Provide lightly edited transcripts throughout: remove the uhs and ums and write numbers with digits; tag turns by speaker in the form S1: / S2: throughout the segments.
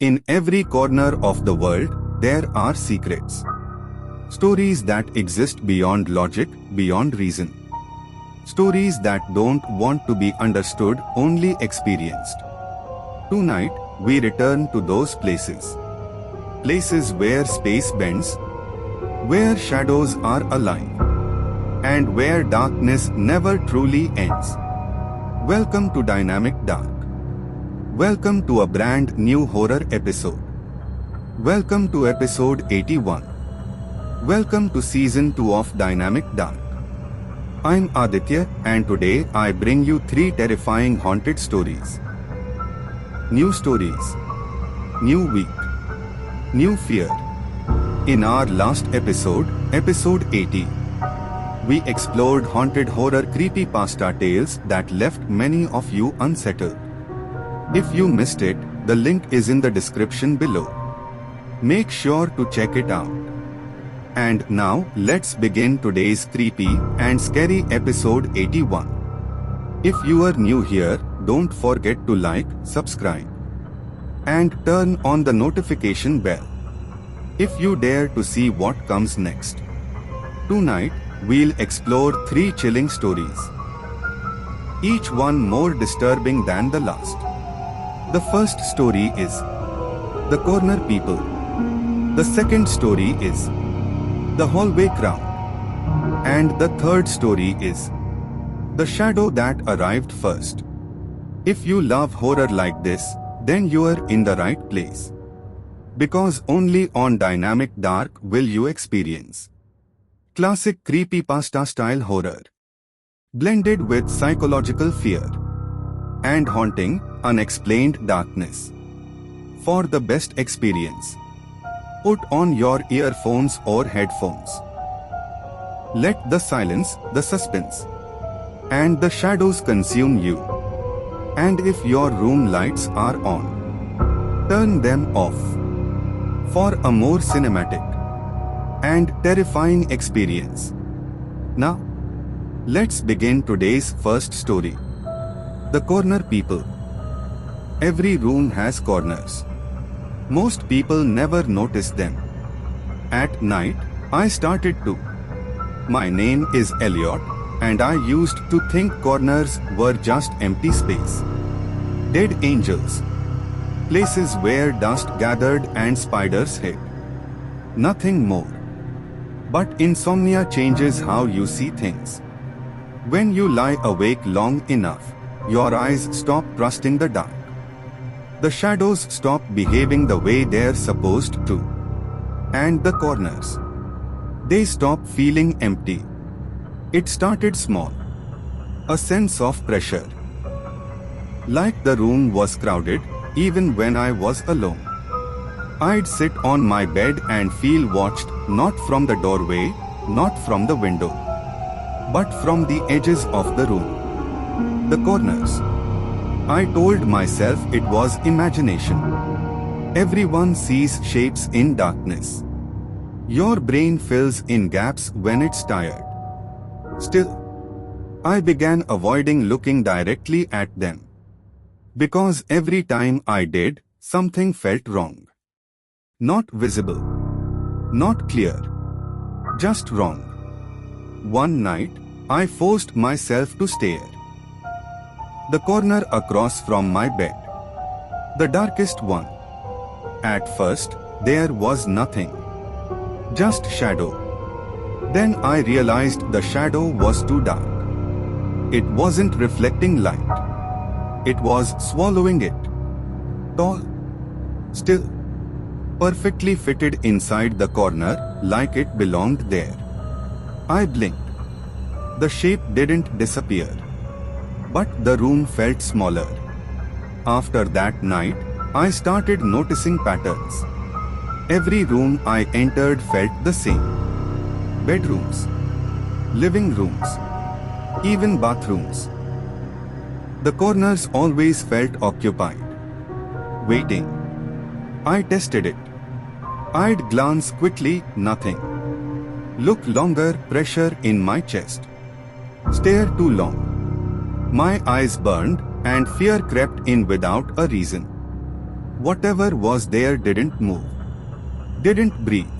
S1: In every corner of the world, there are secrets. Stories that exist beyond logic, beyond reason. Stories that don't want to be understood, only experienced. Tonight, we return to those places. Places where space bends, where shadows are alive, and where darkness never truly ends. Welcome to Dynamic Dark. Welcome to a brand new horror episode. Welcome to episode 81. Welcome to season 2 of Dynamic Dark. I'm Aditya, and today I bring you 3 terrifying haunted stories. New stories, new week, new fear. In our last episode, episode 80, we explored haunted horror creepypasta tales that left many of you unsettled. If you missed it, the link is in the description below. Make sure to check it out. And now, let's begin today's creepy and scary episode 81. If you are new here, don't forget to like, subscribe, and turn on the notification bell if you dare to see what comes next. Tonight, we'll explore 3 chilling stories, each one more disturbing than the last. The first story is The Corner People. The second story is The Hallway Crowd. And the third story is The Shadow That Arrived First. If you love horror like this, then you are in the right place. Because only on Dynamic Dark will you experience classic creepypasta style horror, blended with psychological fear and haunting, unexplained darkness. For the best experience, put on your earphones or headphones. Let the silence, the suspense, and the shadows consume you. And if your room lights are on, turn them off for a more cinematic and terrifying experience. Now, let's begin today's first story. The Corner People. Every room has corners. Most people never notice them. At night, I started to. My name is Elliot, and I used to think corners were just empty space. Dead angels. Places where dust gathered and spiders hid. Nothing more. But insomnia changes how you see things. When you lie awake long enough, your eyes stop trusting the dark. The shadows stop behaving the way they're supposed to. And the corners, they stop feeling empty. It started small. A sense of pressure. Like the room was crowded, even when I was alone. I'd sit on my bed and feel watched, not from the doorway, not from the window, but from the edges of the room. The corners. I told myself it was imagination. Everyone sees shapes in darkness. Your brain fills in gaps when it's tired. Still, I began avoiding looking directly at them. Because every time I did, something felt wrong. Not visible. Not clear. Just wrong. One night, I forced myself to stare. The corner across from my bed. The darkest one. At first, there was nothing. Just shadow. Then I realized the shadow was too dark. It wasn't reflecting light. It was swallowing it. Tall. Still. Perfectly fitted inside the corner, like it belonged there. I blinked. The shape didn't disappear. But the room felt smaller. After that night, I started noticing patterns. Every room I entered felt the same. Bedrooms, living rooms, even bathrooms. The corners always felt occupied. Waiting. I tested it. I'd glance quickly, nothing. Look longer, pressure in my chest. Stare too long. My eyes burned, and fear crept in without a reason. Whatever was there didn't move, didn't breathe,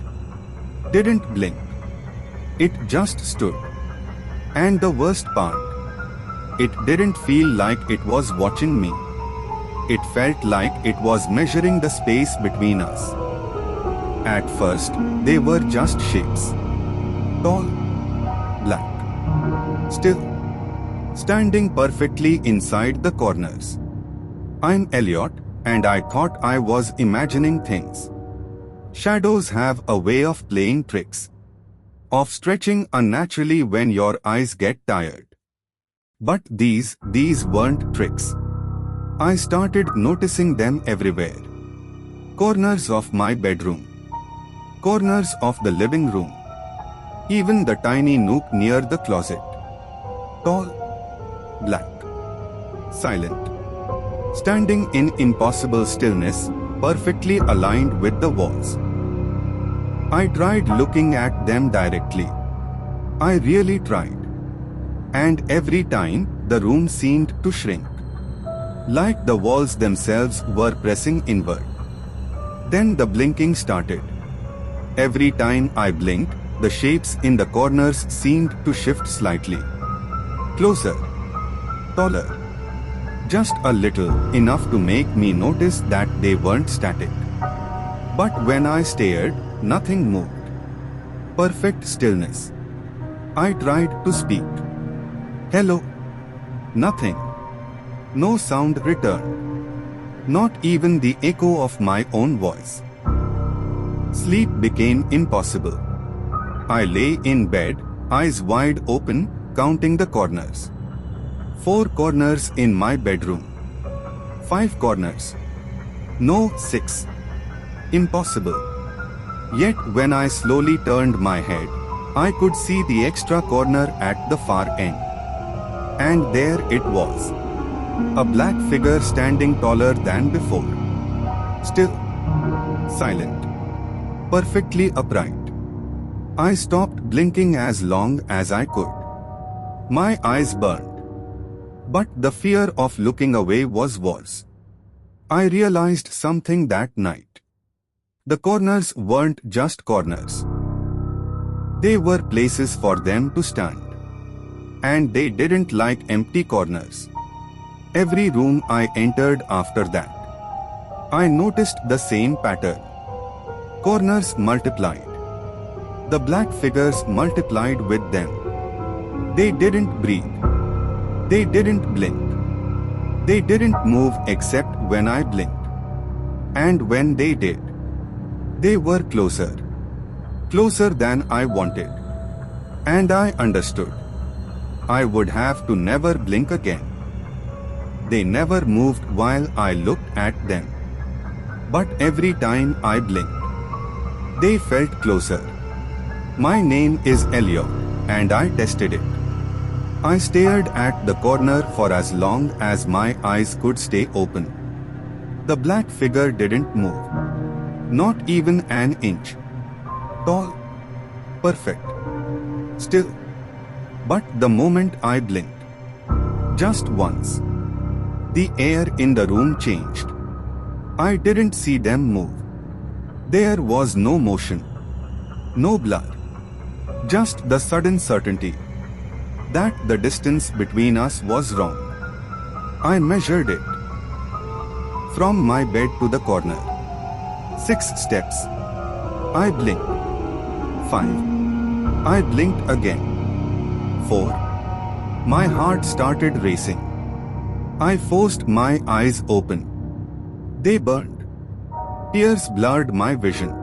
S1: didn't blink. It just stood. And the worst part, it didn't feel like it was watching me. It felt like it was measuring the space between us. At first, they were just shapes. Tall, black, still, standing perfectly inside the corners. I'm Elliot, and I thought I was imagining things. Shadows have a way of playing tricks, of stretching unnaturally when your eyes get tired. But these weren't tricks. I started noticing them everywhere. Corners of my bedroom, corners of the living room, even the tiny nook near the closet. Tall, black, silent, standing in impossible stillness, perfectly aligned with the walls. I tried looking at them directly. I really tried. And every time, the room seemed to shrink, like the walls themselves were pressing inward. Then the blinking started. Every time I blinked, the shapes in the corners seemed to shift slightly. Closer, taller, just a little, enough to make me notice that they weren't static. But when I stared, nothing moved. Perfect stillness. I tried to speak. Hello. Nothing. No sound returned. Not even the echo of my own voice. Sleep became impossible. I lay in bed, eyes wide open, counting the corners. 4 corners in my bedroom. 5 corners. No, 6. Impossible. Yet when I slowly turned my head, I could see the extra corner at the far end. And there it was. A black figure standing taller than before. Still, silent, perfectly upright. I stopped blinking as long as I could. My eyes burned. But the fear of looking away was worse. I realized something that night. The corners weren't just corners. They were places for them to stand. And they didn't like empty corners. Every room I entered after that, I noticed the same pattern. Corners multiplied. The black figures multiplied with them. They didn't breathe. They didn't blink. They didn't move except when I blinked. And when they did, they were closer. Closer than I wanted. And I understood. I would have to never blink again. They never moved while I looked at them. But every time I blinked, they felt closer. My name is Elliot, and I tested it. I stared at the corner for as long as my eyes could stay open. The black figure didn't move. Not even an inch. Tall. Perfect. Still. But the moment I blinked, just once, the air in the room changed. I didn't see them move. There was no motion, no blur, just the sudden certainty that the distance between us was wrong. I measured it. From my bed to the corner. 6 steps. I blinked. 5. I blinked again. 4. My heart started racing. I forced my eyes open. They burned. Tears blurred my vision.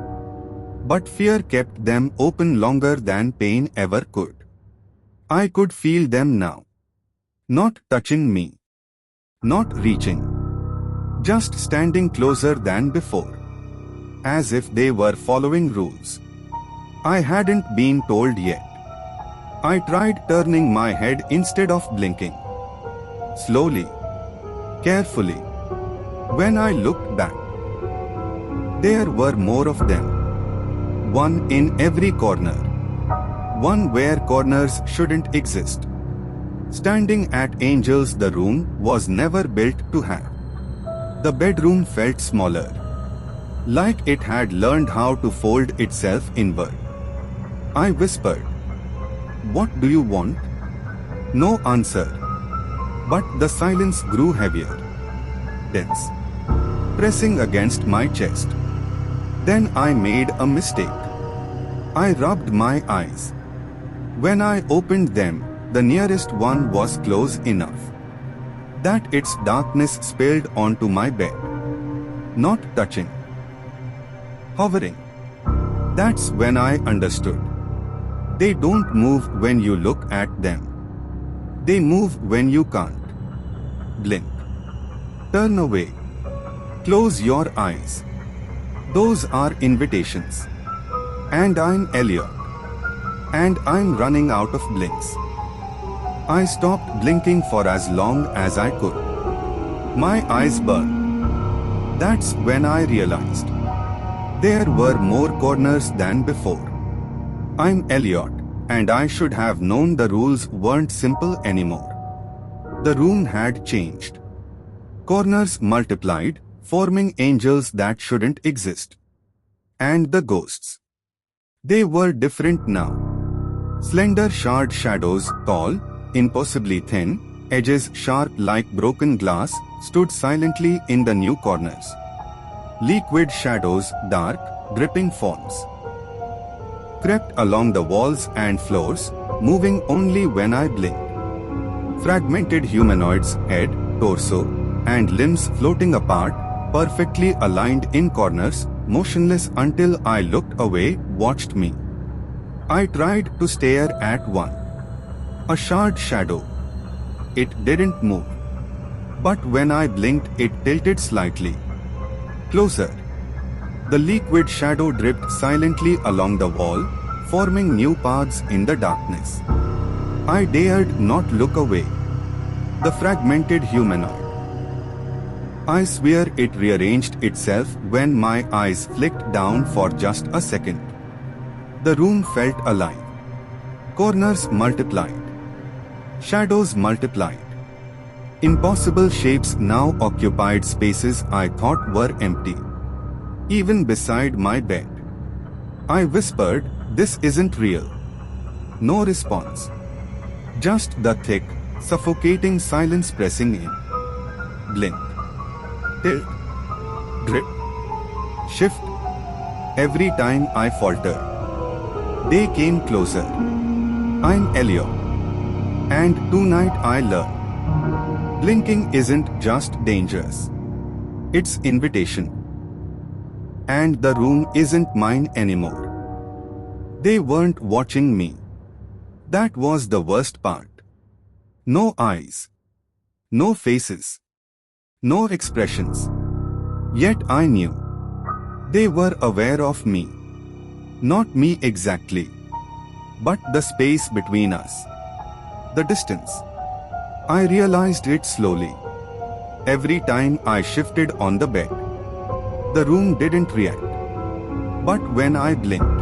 S1: But fear kept them open longer than pain ever could. I could feel them now. Not touching me. Not reaching. Just standing closer than before. As if they were following rules I hadn't been told yet. I tried turning my head instead of blinking. Slowly. Carefully. When I looked back, there were more of them. One in every corner. One where corners shouldn't exist. Standing at angles the room was never built to have. The bedroom felt smaller, like it had learned how to fold itself inward. I whispered, "What do you want?" No answer. But the silence grew heavier, dense, pressing against my chest. Then I made a mistake. I rubbed my eyes. When I opened them, the nearest one was close enough that its darkness spilled onto my bed. Not touching, hovering. That's when I understood. They don't move when you look at them. They move when you can't. Blink. Turn away. Close your eyes. Those are invitations. And I'm Elliot. And I'm running out of blinks. I stopped blinking for as long as I could. My eyes burned. That's when I realized there were more corners than before. I'm Elliot, and I should have known the rules weren't simple anymore. The room had changed. Corners multiplied, forming angels that shouldn't exist. And the ghosts. They were different now. Slender shard shadows, tall, impossibly thin, edges sharp like broken glass, stood silently in the new corners. Liquid shadows, dark, gripping forms, crept along the walls and floors, moving only when I blinked. Fragmented humanoids, head, torso, and limbs floating apart, perfectly aligned in corners, motionless until I looked away, watched me. I tried to stare at one. A shard shadow. It didn't move. But when I blinked, it tilted slightly. Closer. The liquid shadow dripped silently along the wall, forming new paths in the darkness. I dared not look away. The fragmented humanoid. I swear it rearranged itself when my eyes flicked down for just a second. The room felt alive. Corners multiplied. Shadows multiplied. Impossible shapes now occupied spaces I thought were empty. Even beside my bed. I whispered, "This isn't real." No response. Just the thick, suffocating silence pressing in. Blink. Tilt. Drip. Shift. Every time I faltered, they came closer. I'm Elliot. And tonight I learned. Blinking isn't just dangerous. It's invitation. And the room isn't mine anymore. They weren't watching me. That was the worst part. No eyes. No faces. No expressions. Yet I knew. They were aware of me. Not me exactly. But the space between us. The distance. I realized it slowly. Every time I shifted on the bed. The room didn't react. But when I blinked,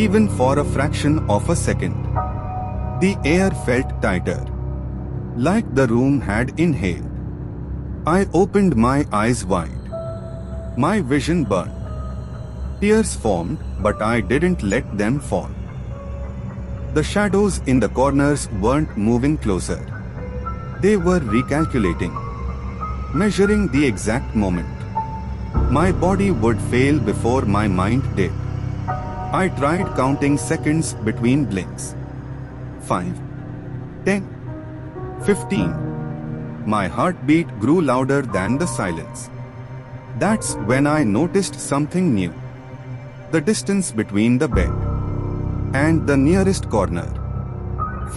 S1: even for a fraction of a second, the air felt tighter. Like the room had inhaled. I opened my eyes wide. My vision burned. Tears formed, but I didn't let them fall. The shadows in the corners weren't moving closer. They were recalculating, measuring the exact moment. My body would fail before my mind did. I tried counting seconds between blinks. 5, 10, 15. My heartbeat grew louder than the silence. That's when I noticed something new. The distance between the bed and the nearest corner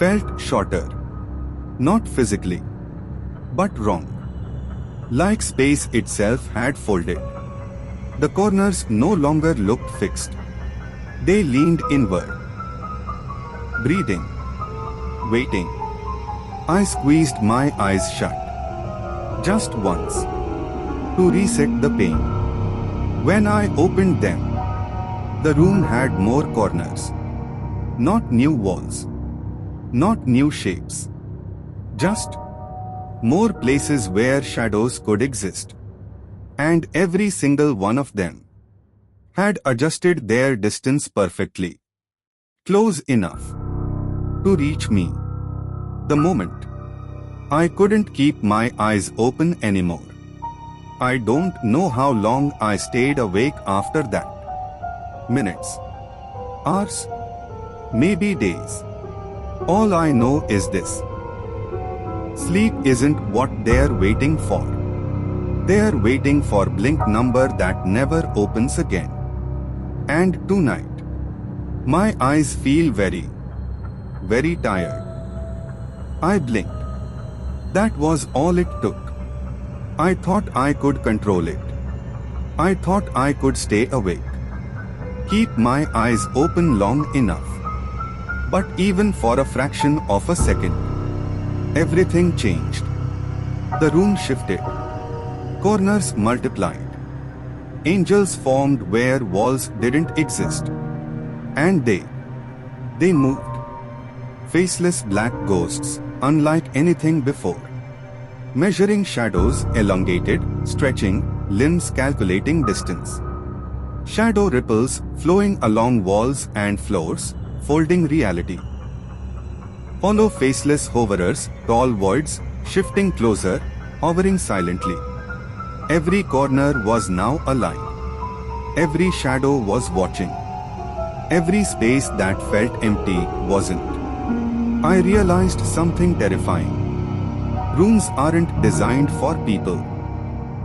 S1: felt shorter. Not physically, but wrong. Like space itself had folded. The corners no longer looked fixed. They leaned inward. Breathing. Waiting. I squeezed my eyes shut. Just once. To reset the pain. When I opened them, the room had more corners. Not new walls. Not new shapes. Just more places where shadows could exist. and every single one of them had adjusted their distance perfectly, close enough to reach me. The moment I couldn't keep my eyes open anymore. I don't know how long I stayed awake after that. Minutes, hours, maybe days. All I know is this. Sleep isn't what they're waiting for. They're waiting for blink number that never opens again. And tonight, my eyes feel very, very tired. I blinked. That was all it took. I thought I could control it. I thought I could stay awake, keep my eyes open long enough. But even for a fraction of a second, everything changed. The room shifted. Corners multiplied. Angels formed where walls didn't exist. And they moved. Faceless black ghosts, unlike anything before. Measuring shadows, elongated, stretching, limbs calculating distance. Shadow ripples flowing along walls and floors, folding reality. Hollow faceless hoverers, tall voids, shifting closer, hovering silently. Every corner was now alive. Every shadow was watching. Every space that felt empty wasn't. I realized something terrifying. Rooms aren't designed for people.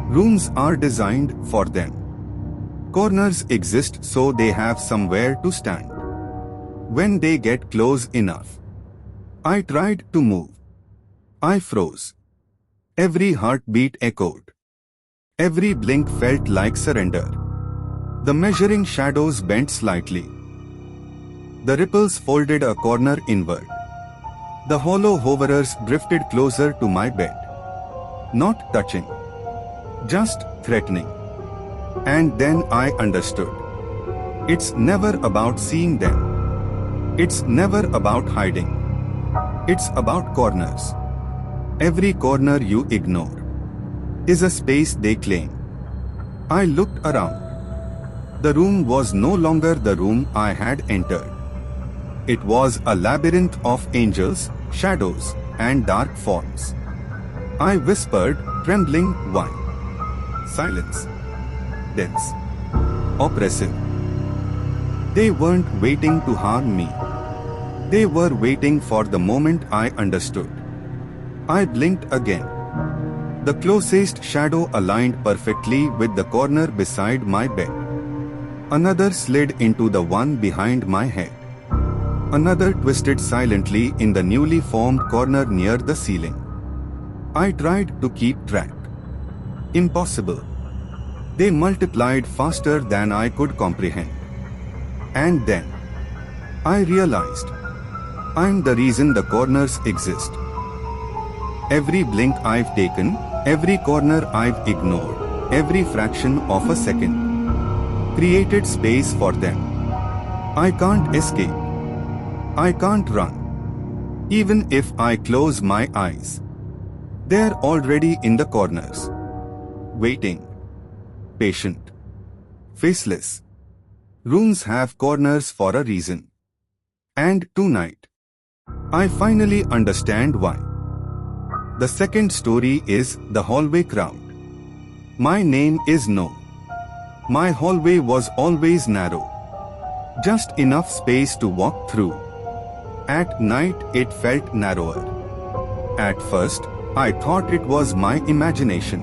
S1: Rooms are designed for them. Corners exist so they have somewhere to stand. When they get close enough, I tried to move. I froze. Every heartbeat echoed. Every blink felt like surrender. The measuring shadows bent slightly. The ripples folded a corner inward. The hollow hoverers drifted closer to my bed. Not touching. Just threatening. And then I understood. It's never about seeing them. It's never about hiding. It's about corners. Every corner you ignore is a space they claim. I looked around. The room was no longer the room I had entered. It was a labyrinth of angels, shadows, and dark forms. I whispered, trembling, why? Silence. Dense. Oppressive. They weren't waiting to harm me. They were waiting for the moment I understood. I blinked again. The closest shadow aligned perfectly with the corner beside my bed. Another slid into the one behind my head. Another twisted silently in the newly formed corner near the ceiling. I tried to keep track. Impossible. They multiplied faster than I could comprehend. And then I realized I'm the reason the corners exist. Every blink I've taken, every corner I've ignored, every fraction of a second created space for them. I can't escape. I can't run. Even if I close my eyes, they're already in the corners. Waiting. Patient. Faceless. Rooms have corners for a reason. And tonight, I finally understand why. The second story is The Hallway Crowd. My name is No. My hallway was always narrow. Just enough space to walk through. At night it felt narrower. At first, I thought it was my imagination.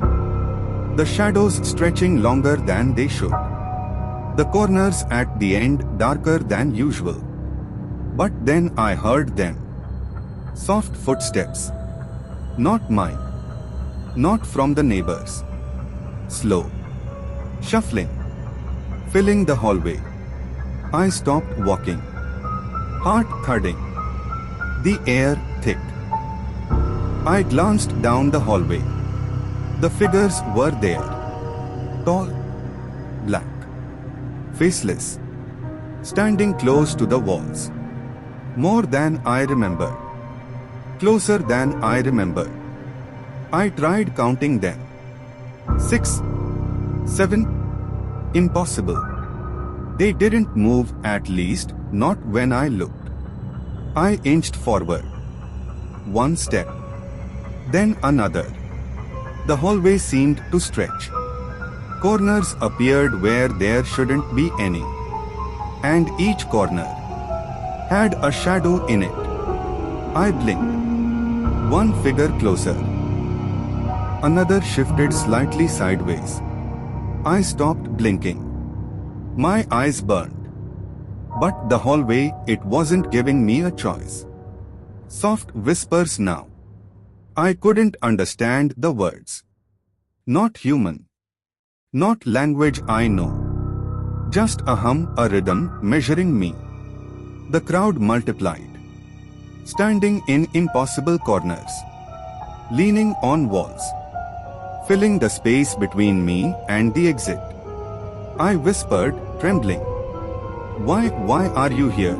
S1: The shadows stretching longer than they should. The corners at the end darker than usual. But then I heard them. Soft footsteps. Not mine. Not from the neighbors. Slow. Shuffling. Filling the hallway. I stopped walking. Heart thudding. The air thick. I glanced down the hallway. The figures were there. Tall. Black. Faceless. Standing close to the walls. More than I remembered. Closer than I remembered. I tried counting them. 6. 7. Impossible. They didn't move, at least, not when I looked. I inched forward. One step. Then another. The hallway seemed to stretch. Corners appeared where there shouldn't be any. And each corner had a shadow in it. I blinked. One figure closer. Another shifted slightly sideways. I stopped blinking. My eyes burned. But the hallway, it wasn't giving me a choice. Soft whispers now. I couldn't understand the words. Not human. Not language I know. Just a hum, a rhythm, measuring me. The crowd multiplied. Standing in impossible corners. Leaning on walls. Filling the space between me and the exit. I whispered, trembling. Why are you here?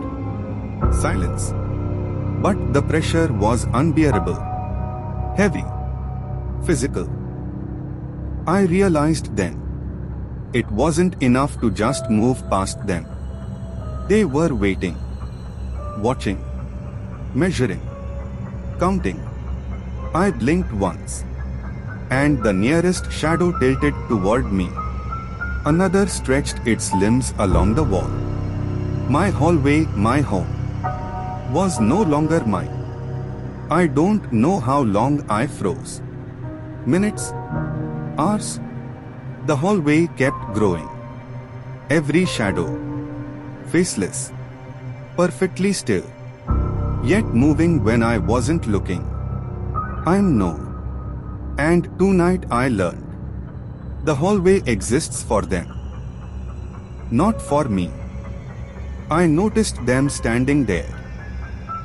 S1: Silence. But the pressure was unbearable. Heavy. Physical. I realized then. It wasn't enough to just move past them. They were waiting. Watching. Measuring. Counting. I blinked once. And the nearest shadow tilted toward me. Another stretched its limbs along the wall. My hallway, my home, was no longer mine. I don't know how long I froze. Minutes? Hours? The hallway kept growing. Every shadow. Faceless. Perfectly still. Yet moving when I wasn't looking. I'm no. And tonight I learned. The hallway exists for them. Not for me. I noticed them standing there.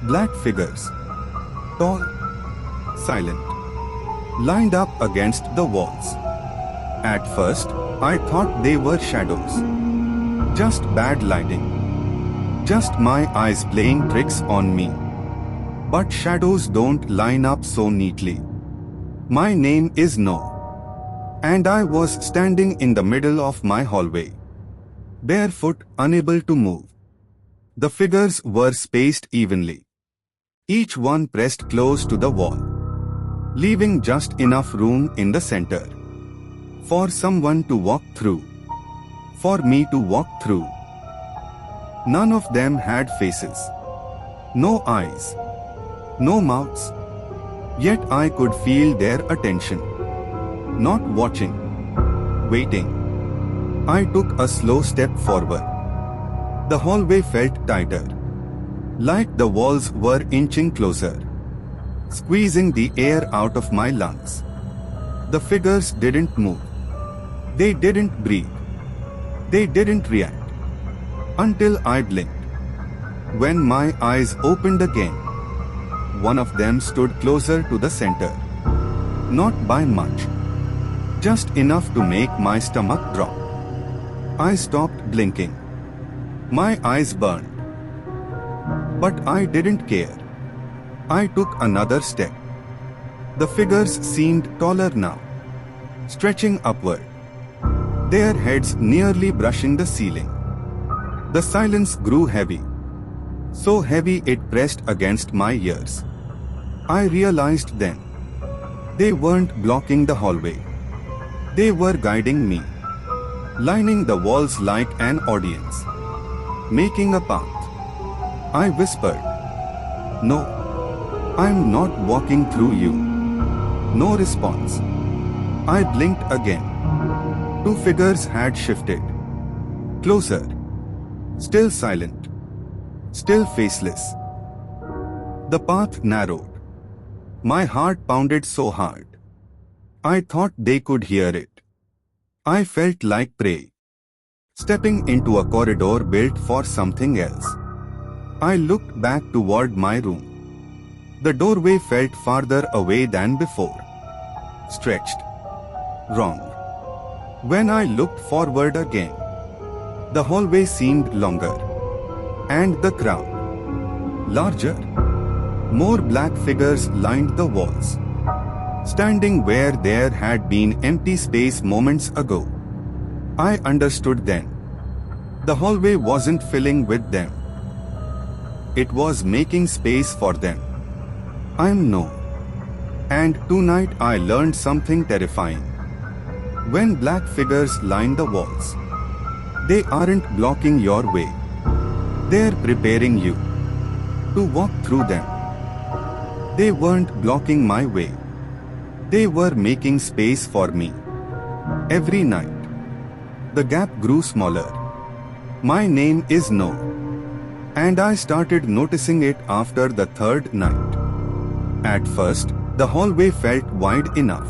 S1: Black figures. Tall. Silent. Lined up against the walls. At first, I thought they were shadows. Just bad lighting. Just my eyes playing tricks on me. But shadows don't line up so neatly. My name is No. And I was standing in the middle of my hallway. Barefoot, unable to move. The figures were spaced evenly. Each one pressed close to the wall. Leaving just enough room in the center. For someone to walk through. For me to walk through. None of them had faces. No eyes. No mouths. Yet I could feel their attention. Not watching. Waiting. I took a slow step forward. The hallway felt tighter. Like the walls were inching closer. Squeezing the air out of my lungs. The figures didn't move. They didn't breathe. They didn't react. Until I blinked. When my eyes opened again, one of them stood closer to the center. Not by much. Just enough to make my stomach drop. I stopped blinking. My eyes burned. But I didn't care. I took another step. The figures seemed taller now. Stretching upward. Their heads nearly brushing the ceiling. The silence grew heavy. So heavy it pressed against my ears. I realized then. They weren't blocking the hallway. They were guiding me. Lining the walls like an audience. Making a path. I whispered. No. I'm not walking through you. No response. I blinked again. Two figures had shifted. Closer. Still silent. Still faceless. The path narrowed. My heart pounded so hard. I thought they could hear it. I felt like prey. Stepping into a corridor built for something else. I looked back toward my room. The doorway felt farther away than before. Stretched. Wrong. When I looked forward again, the hallway seemed longer. And the crowd. Larger. More black figures lined the walls. Standing where there had been empty space moments ago. I understood then. The hallway wasn't filling with them. It was making space for them. I'm no. And tonight I learned something terrifying. When black figures line the walls, they aren't blocking your way. They're preparing you to walk through them. They weren't blocking my way. They were making space for me. Every night, the gap grew smaller. My name is No. And I started noticing it after the third night. At first, the hallway felt wide enough.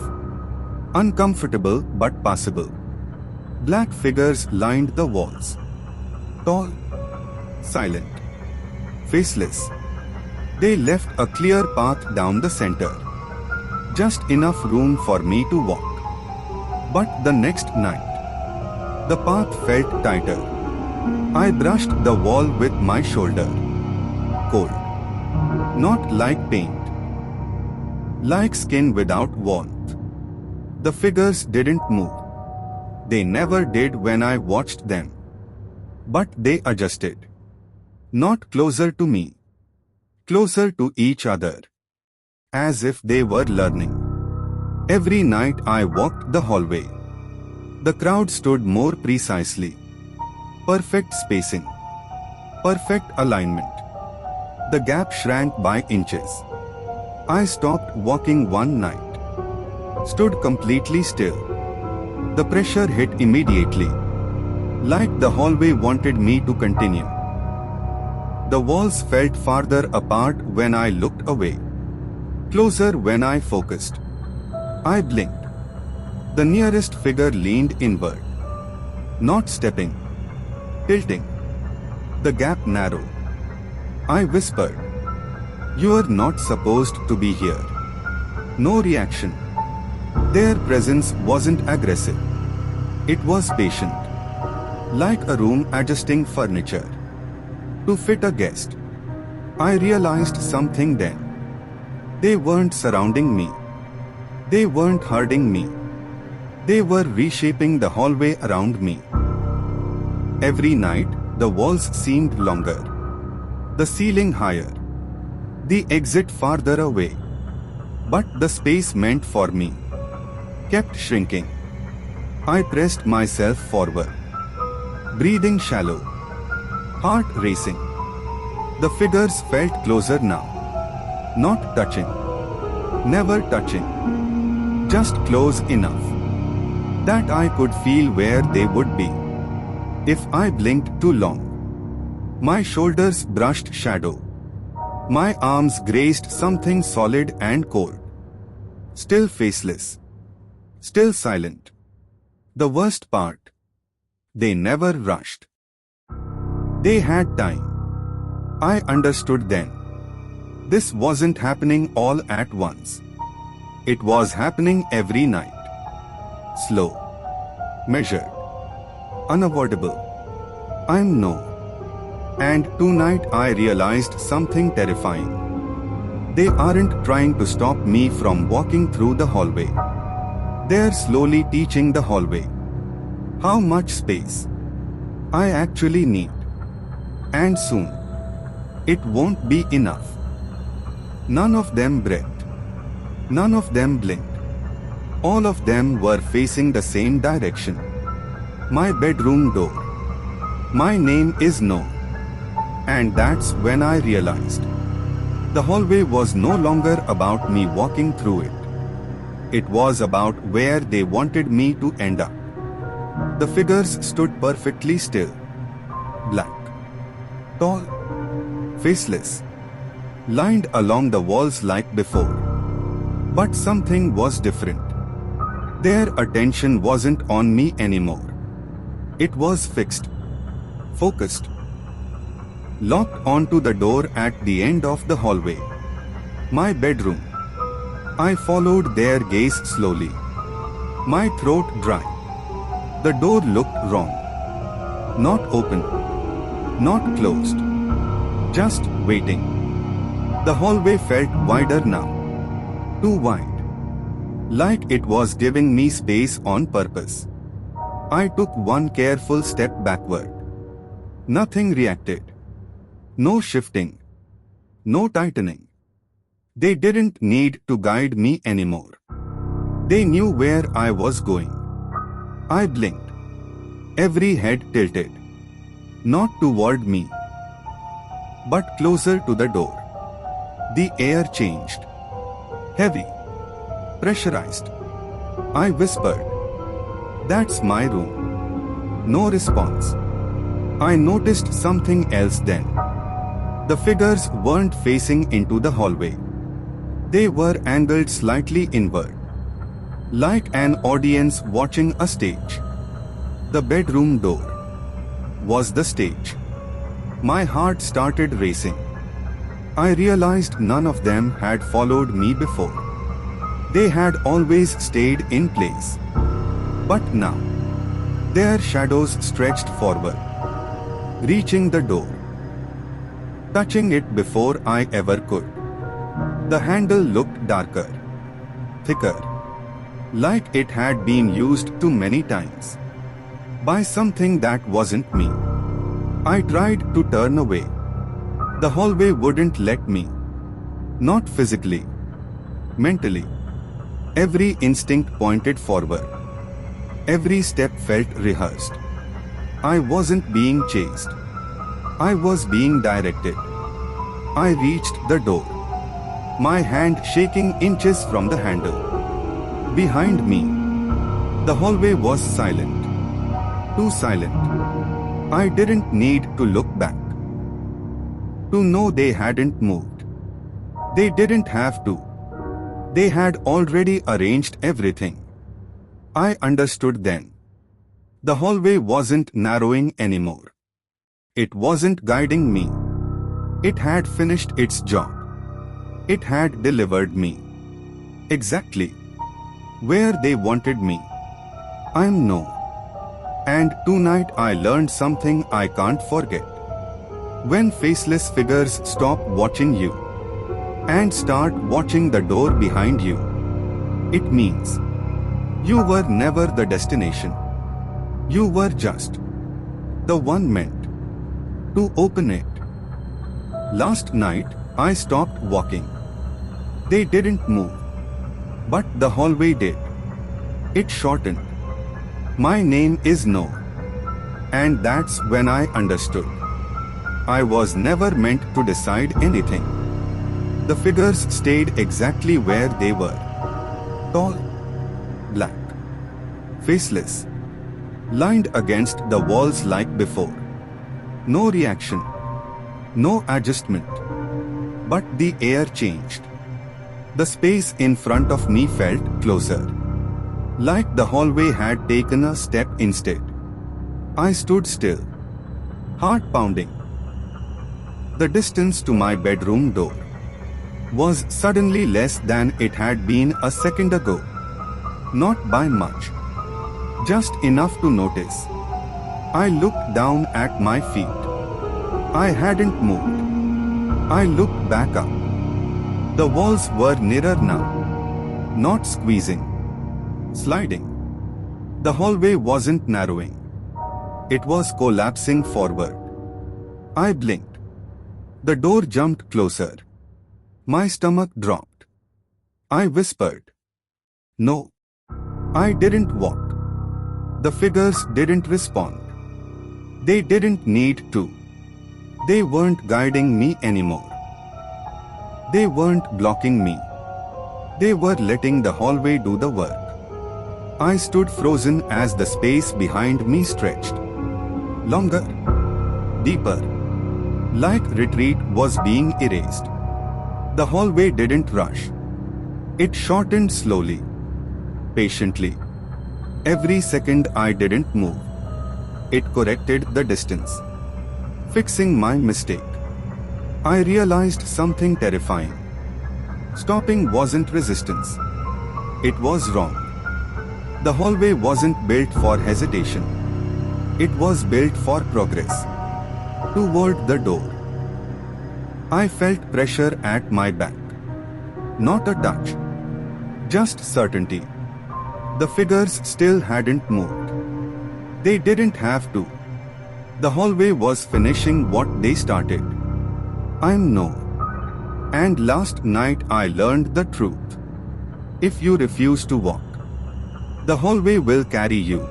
S1: Uncomfortable but passable. Black figures lined the walls. Tall, silent, faceless. They left a clear path down the center. Just enough room for me to walk. But the next night, the path felt tighter. I brushed the wall with my shoulder. Cold. Not like paint. Like skin without warmth. The figures didn't move. They never did when I watched them. But they adjusted. Not closer to me. Closer to each other. As if they were learning. Every night I walked the hallway. The crowd stood more precisely. Perfect spacing. Perfect alignment. The gap shrank by inches. I stopped walking one night. Stood completely still. The pressure hit immediately. Like the hallway wanted me to continue. The walls felt farther apart when I looked away. Closer when I focused. I blinked. The nearest figure leaned inward. Not stepping. Tilting. The gap narrowed. I whispered, "You are not supposed to be here." No reaction. Their presence wasn't aggressive. It was patient. Like a room adjusting furniture to fit a guest. I realized something then. They weren't surrounding me. They weren't hurting me. They were reshaping the hallway around me. Every night, the walls seemed longer. The ceiling higher. The exit farther away. But the space meant for me kept shrinking. I pressed myself forward. Breathing shallow. Heart racing. The figures felt closer now. Not touching. Never touching. Just close enough that I could feel where they would be. If I blinked too long, my shoulders brushed shadow. My arms grazed something solid and cold. Still faceless. Still silent. The worst part. They never rushed. They had time. I understood then. This wasn't happening all at once. It was happening every night. Slow. Measured. Unavoidable. I'm No. And tonight I realized something terrifying. They aren't trying to stop me from walking through the hallway. They're slowly teaching the hallway how much space I actually need. And soon, it won't be enough. None of them breathed. None of them blinked. All of them were facing the same direction. My bedroom door. My name is No. And that's when I realized. The hallway was no longer about me walking through it. It was about where they wanted me to end up. The figures stood perfectly still. Black. Tall. Faceless. Lined along the walls like before. But something was different. Their attention wasn't on me anymore. It was fixed. Focused. Locked onto the door at the end of the hallway. My bedroom. I followed their gaze slowly. My throat dry. The door looked wrong. Not open. Not closed. Just waiting. The hallway felt wider now. Too wide. Like it was giving me space on purpose. I took one careful step backward. Nothing reacted. No shifting. No tightening. They didn't need to guide me anymore. They knew where I was going. I blinked. Every head tilted. Not toward me, but closer to the door. The air changed. Heavy. Pressurized. I whispered, "That's my room." No response. I noticed something else then. The figures weren't facing into the hallway. They were angled slightly inward, like an audience watching a stage. The bedroom door was the stage. My heart started racing. I realized none of them had followed me before. They had always stayed in place. But now, their shadows stretched forward, reaching the door, touching it before I ever could. The handle looked darker, thicker, like it had been used too many times by something that wasn't me. I tried to turn away. The hallway wouldn't let me. Not physically, mentally. Every instinct pointed forward. Every step felt rehearsed. I wasn't being chased. I was being directed. I reached the door, my hand shaking inches from the handle. Behind me, the hallway was silent. Too silent. I didn't need to look back to know they hadn't moved. They didn't have to. They had already arranged everything. I understood then. The hallway wasn't narrowing anymore. It wasn't guiding me. It had finished its job. It had delivered me exactly where they wanted me. I'm no. And tonight I learned something I can't forget. When faceless figures stop watching you and start watching the door behind you, it means you were never the destination. You were just the one meant to open it. Last night, I stopped walking. They didn't move, but the hallway did. It shortened. My name is No. And that's when I understood. I was never meant to decide anything. The figures stayed exactly where they were. Tall, black, faceless, lined against the walls like before. No reaction, no adjustment. But the air changed. The space in front of me felt closer, like the hallway had taken a step instead. I stood still, heart pounding. The distance to my bedroom door was suddenly less than it had been a second ago. Not by much, just enough to notice. I looked down at my feet. I hadn't moved. I looked back up. The walls were nearer now, not squeezing, sliding. The hallway wasn't narrowing. It was collapsing forward. I blinked. The door jumped closer. My stomach dropped. I whispered, "No." I didn't walk. The figures didn't respond. They didn't need to. They weren't guiding me anymore. They weren't blocking me. They were letting the hallway do the work. I stood frozen as the space behind me stretched. Longer. Deeper. Like retreat was being erased. The hallway didn't rush. It shortened slowly, patiently. Every second I didn't move, it corrected the distance, fixing my mistake. I realized something terrifying. Stopping wasn't resistance. It was wrong. The hallway wasn't built for hesitation. It was built for progress. Toward the door. I felt pressure at my back. Not a touch. Just certainty. The figures still hadn't moved. They didn't have to. The hallway was finishing what they started. I'm no. And last night I learned the truth. If you refuse to walk, the hallway will carry you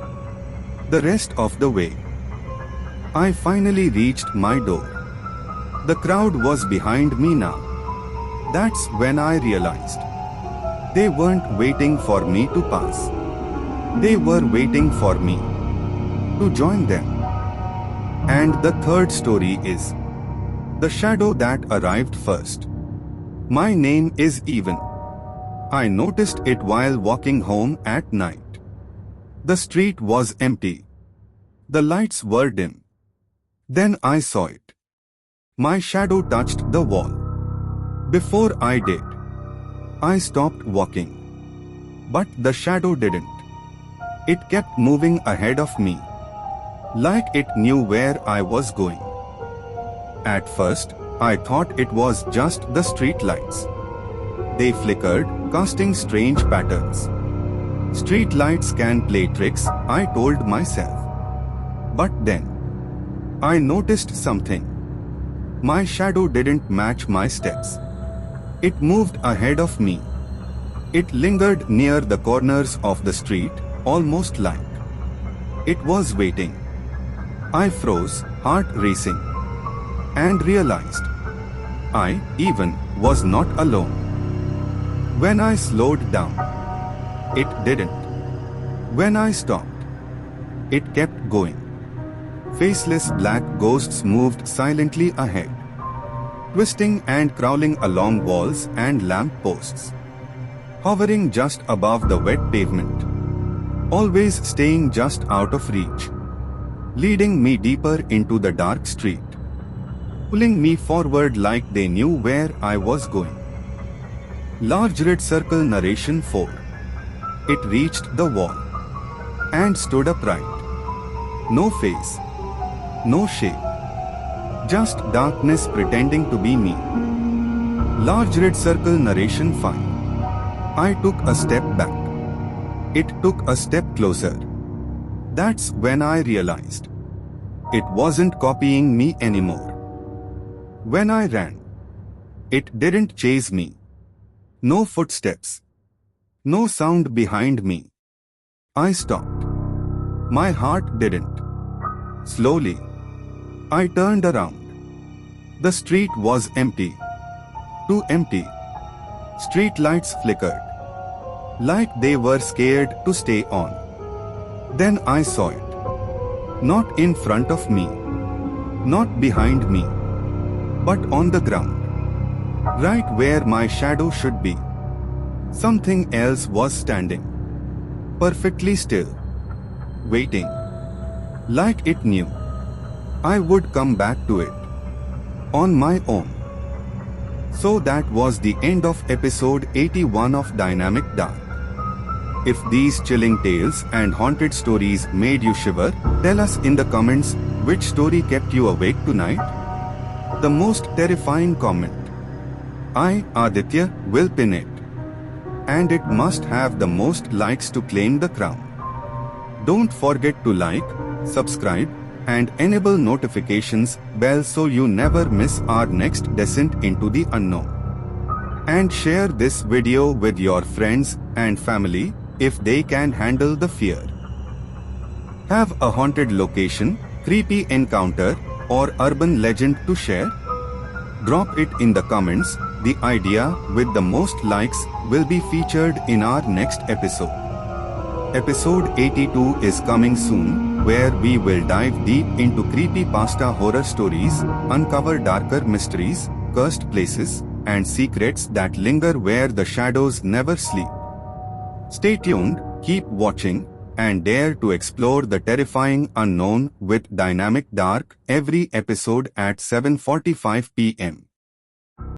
S1: the rest of the way. I finally reached my door. The crowd was behind me now. That's when I realized they weren't waiting for me to pass. They were waiting for me to join them. And the third story is the shadow that arrived first. My name is Even. I noticed it while walking home at night. The street was empty. The lights were dim. Then I saw it. My shadow touched the wall. Before I did, I stopped walking. But the shadow didn't. It kept moving ahead of me, like it knew where I was going. At first, I thought it was just the street lights. They flickered, casting strange patterns. Street lights can play tricks, I told myself. But then, I noticed something. My shadow didn't match my steps. It moved ahead of me. It lingered near the corners of the street, almost like it was waiting. I froze, heart racing, and realized I, Even, was not alone. When I slowed down, it didn't. When I stopped, it kept going. Faceless black ghosts moved silently ahead, twisting and crawling along walls and lamp posts, hovering just above the wet pavement, always staying just out of reach, leading me deeper into the dark street, pulling me forward like they knew where I was going. Large red circle narration 4. It reached the wall and stood upright. No face, no shape, just darkness pretending to be me. Large red circle narration 5. I took a step back. It took a step closer. That's when I realized it wasn't copying me anymore. When I ran, it didn't chase me. No footsteps. No sound behind me. I stopped. My heart didn't. Slowly, I turned around. The street was empty. Too empty. Street lights flickered, like they were scared to stay on. Then I saw it. Not in front of me. Not behind me. But on the ground. Right where my shadow should be. Something else was standing. Perfectly still. Waiting. Like it knew I would come back to it. On my own. So that was the end of episode 81 of Dynamic Dark. If these chilling tales and haunted stories made you shiver, tell us in the comments which story kept you awake tonight. The most terrifying comment. I, Aditya, will pin it. And it must have the most likes to claim the crown. Don't forget to like, subscribe, and enable notifications bell so you never miss our next descent into the unknown. And share this video with your friends and family if they can handle the fear. Have a haunted location, creepy encounter, or urban legend to share? Drop it in the comments. The idea with the most likes will be featured in our next episode. Episode 82 is coming soon, where we will dive deep into creepypasta horror stories, uncover darker mysteries, cursed places, and secrets that linger where the shadows never sleep. Stay tuned, keep watching, and dare to explore the terrifying unknown with Dynamic Dark every episode at 7:45 p.m.